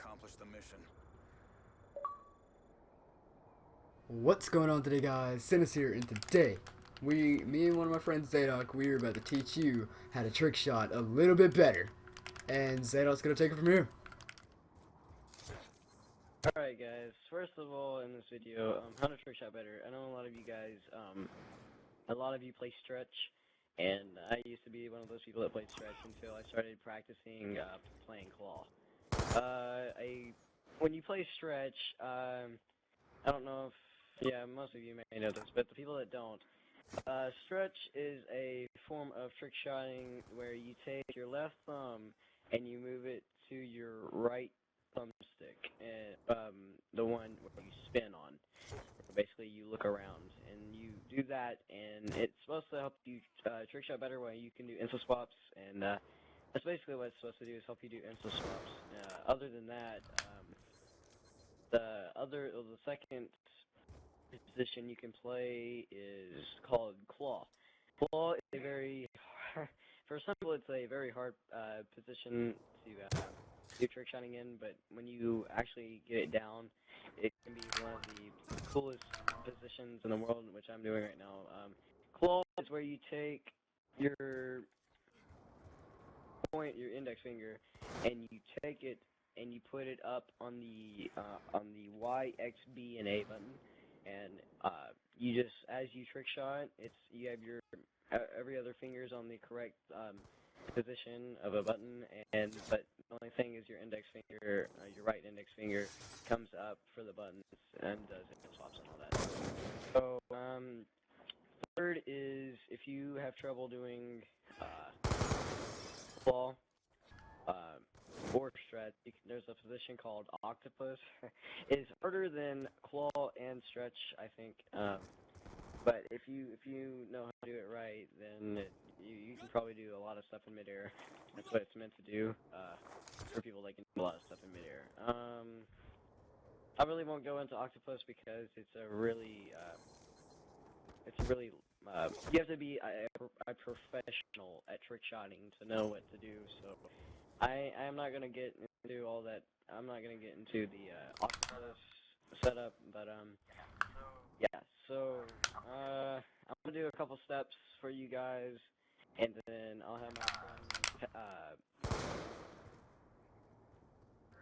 accomplish the mission. What's going on today, guys? Sinus here, and today me and one of my friends Zadok, we're about to teach you how to trick shot a little bit better. And Zadok's gonna take it from here. Alright guys, first of all in this video, how to trick shot better. I know a lot of you guys, play stretch, and I used to be one of those people that played stretch until I started practicing playing claw. When you play stretch, I don't know if, yeah, most of you may know this, but the people that don't, stretch is a form of trick shotting where you take your left thumb and you move it to your right thumbstick, and the one where you spin on. Basically, you look around and you do that, and it's supposed to help you trick shot better when you can do instant swaps, and that's basically what it's supposed to do, is help you do instant swaps. Other than that, the second position you can play is called claw. Claw is a very for some people it's a very hard position to do trick shotting in, but when you actually get it down, it can be one of the coolest positions in the world, which I'm doing right now. Claw is where you take your index finger, and you take it and you put it up on the Y, X, B, and A button, and you just, as you trick shot, you have your every other finger's on the correct position of a button, but the only thing is your index finger, your right index finger, comes up for the buttons and does input swaps and all that. So third is, if you have trouble doing claw or stretch, there's a position called octopus. It's harder than claw and stretch, I think. But if you know how to do it right, then you can probably do a lot of stuff in midair. That's what it's meant to do. For people that can do a lot of stuff in midair. I really won't go into octopus because it's a really you have to be a professional at trick shotting to know what to do. So I am not gonna get into all that. I'm not gonna get into the octopus setup, but yeah. So I'm gonna do a couple steps for you guys, and then I'll have my friend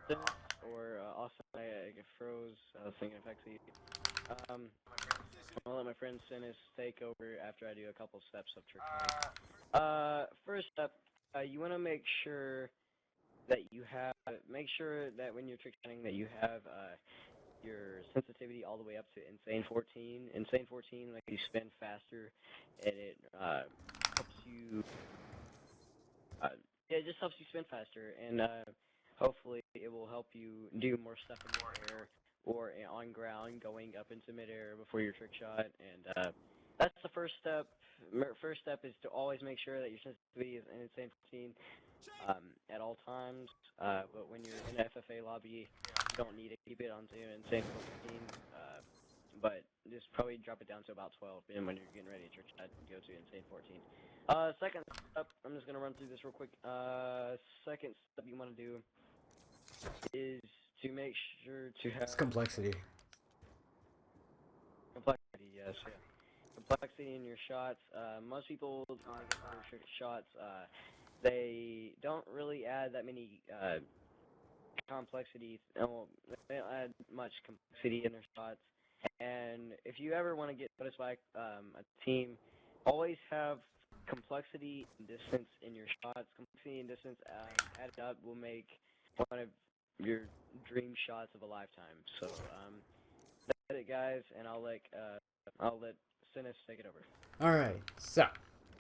Dennis or Austin. I get froze. I was thinking effectively. I'll let my friend Sinus take over after I do a couple steps of trick shotting. First step, you want to make sure that when you're trick shotting that you have your sensitivity all the way up to insane 14. Insane 14 lets you spin faster, and it helps you. It just helps you spin faster, and hopefully it will help you do more stuff in the air or on ground, going up into midair before your trick shot. And that's the first step. First step is to always make sure that your sensitivity is in insane 14 at all times. But when you're in the FFA lobby, you don't need to keep it onto insane 14. But just probably drop it down to about 12, and when you're getting ready to trick shot, go to insane 14. Second step, I'm just gonna run through this real quick. Second step you want to do is to make sure to have It's complexity. complexity. Yes, yeah. Complexity in your shots. Most people, when they get their shots, they don't really add that many complexity. Well, they don't add much complexity in their shots. And if you ever want to get noticed by a team, always have complexity and distance in your shots. Complexity and distance added up will make one of your dream shots of a lifetime. So that's it, guys, and I'll let Sinus take it over. All right. So,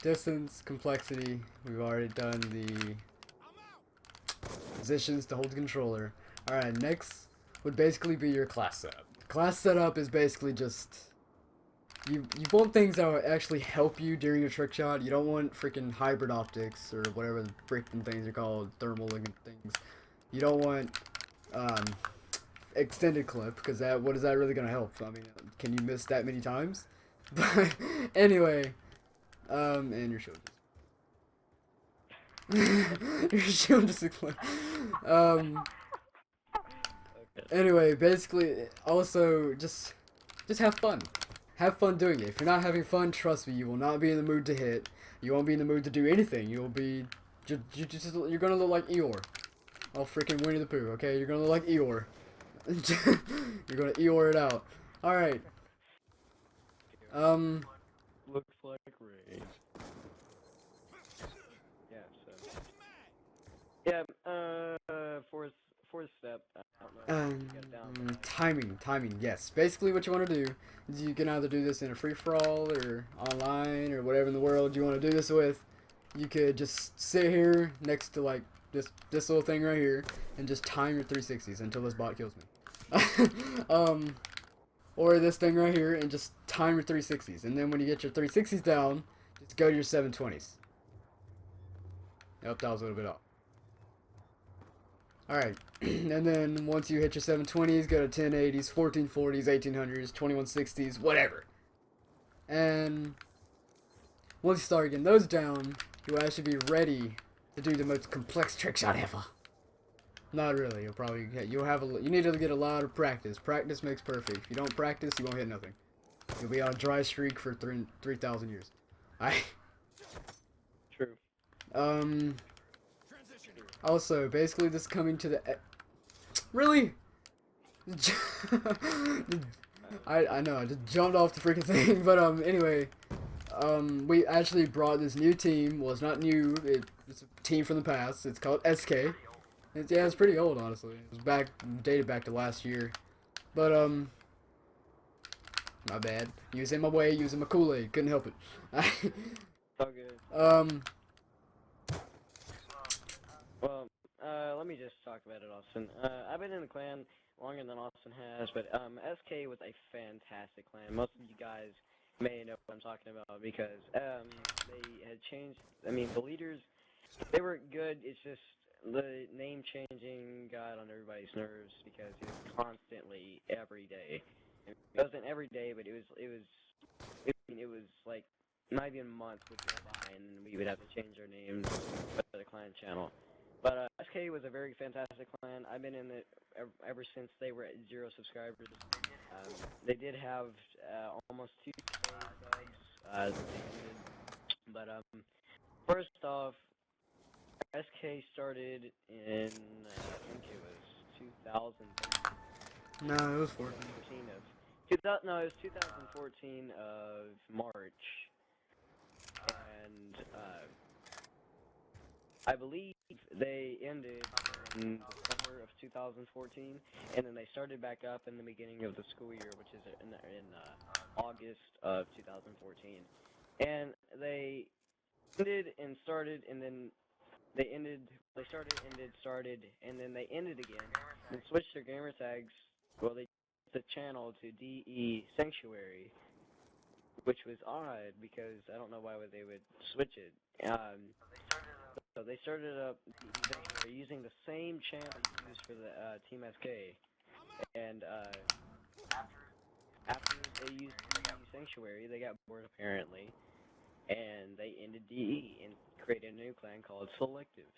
distance, complexity. We've already done the positions to hold the controller. All right. Next would basically be your class setup. Class setup is basically just you want things that will actually help you during your trick shot. You don't want freaking hybrid optics or whatever the freaking things are called, thermal looking things. You don't want extended clip, because what is that really gonna help? I mean, can you miss that many times? But anyway, and your shield your shield just exploded. Anyway, basically, also just have fun. Have fun doing it. If you're not having fun, trust me, you will not be in the mood to hit. You won't be in the mood to do anything. You'll be you're gonna look like Eeyore. Oh, freaking Winnie the Pooh. Okay, you're gonna look like Eeyore. You're gonna Eeyore it out. All right. Looks like rage. Yeah. So. Yeah. Fourth step. I don't know. If you got it down. Timing. Yes. Basically, what you want to do is you can either do this in a free for all or online or whatever in the world you want to do this with. You could just sit here next to like this little thing right here and just time your 360s until this bot kills me. Or this thing right here and just time your 360s, and then when you get your 360s down, just go to your 720s. Yep, that was a little bit off. Alright, and then once you hit your 720s, go to 1080s, 1440s, 1800s, 2160s, whatever. And once you start getting those down, you'll actually be ready to do the most complex trick shot ever. Not really. You need to get a lot of practice. Practice makes perfect. If you don't practice, you won't hit nothing. You'll be on a dry streak for 3,000 years. True. Also, basically, this coming to the really. I know I just jumped off the freaking thing, but anyway, we actually brought this new team. Well, it's not new. It's a team from the past. It's called SK. Yeah, it's pretty old, honestly. It was dated back to last year. But, my bad. Using my way, using my Kool-Aid. Couldn't help it. All good. Well, let me just talk about it, Austin. I've been in the clan longer than Austin has, but, SK was a fantastic clan. Most of you guys may know what I'm talking about because, they had changed, I mean, the leaders, they were good, it's just, the name changing got on everybody's nerves because it was constantly every day. It wasn't every day, but it was like not even months would go by and we would have to change our names for the clan channel. But SK was a very fantastic clan. I've been in it ever since they were at 0 subscribers. They did have almost 2K subs, but first off, SK started in, I think it was 2014 No, it was 14. no, it was 2014 of March, and, I believe they ended in the summer of 2014, and then they started back up in the beginning of the school year, which is in August of 2014, and they ended and started, and then they started, and then they ended again, and switched their gamer tags, well, they changed the channel to DE Sanctuary, which was odd, because I don't know why they would switch it. So they started up DE Sanctuary using the same channel used for the Team SK, and after they used DE Sanctuary, they got bored apparently, and they ended DE and created a new clan called Selective.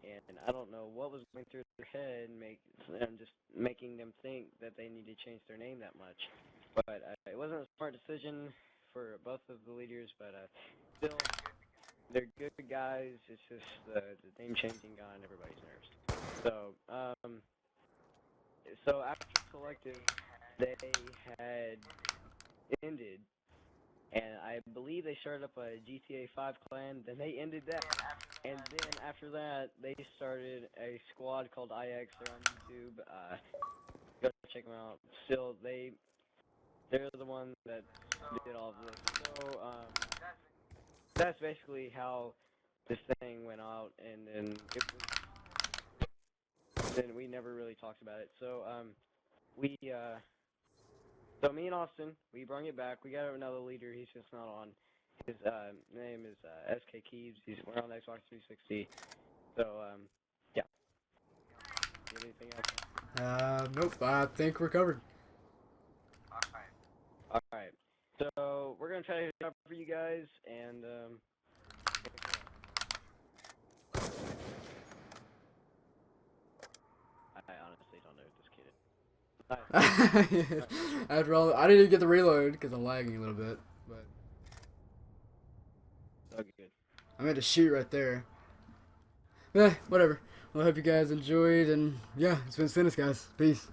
And I don't know what was going through their head, just making them think that they need to change their name that much. But it wasn't a smart decision for both of the leaders, but still, they're good guys. It's just the name changing got on everybody's nerves. So after Selective, they had ended. And I believe they started up a GTA 5 clan, then they ended that. And then after that, they started a squad called IX, they're on YouTube, go check them out. Still, they're the ones that did all of this. So, that's basically how this thing went out, and then then we never really talked about it. So, so me and Austin, we brought it back. We got another leader. He's just not on. His name is SK Keeves. We're on Xbox 360. So yeah. You have anything else? Nope. I think we're covered. All right. So we're gonna try to hit it up for you guys, and I honestly. they don't know this kid is. Nice. After all, I didn't even get the reload because I'm lagging a little bit. But Oh, good. I meant to shoot right there. Whatever. Well, I hope you guys enjoyed, and yeah, it's been Sinus, guys. Peace.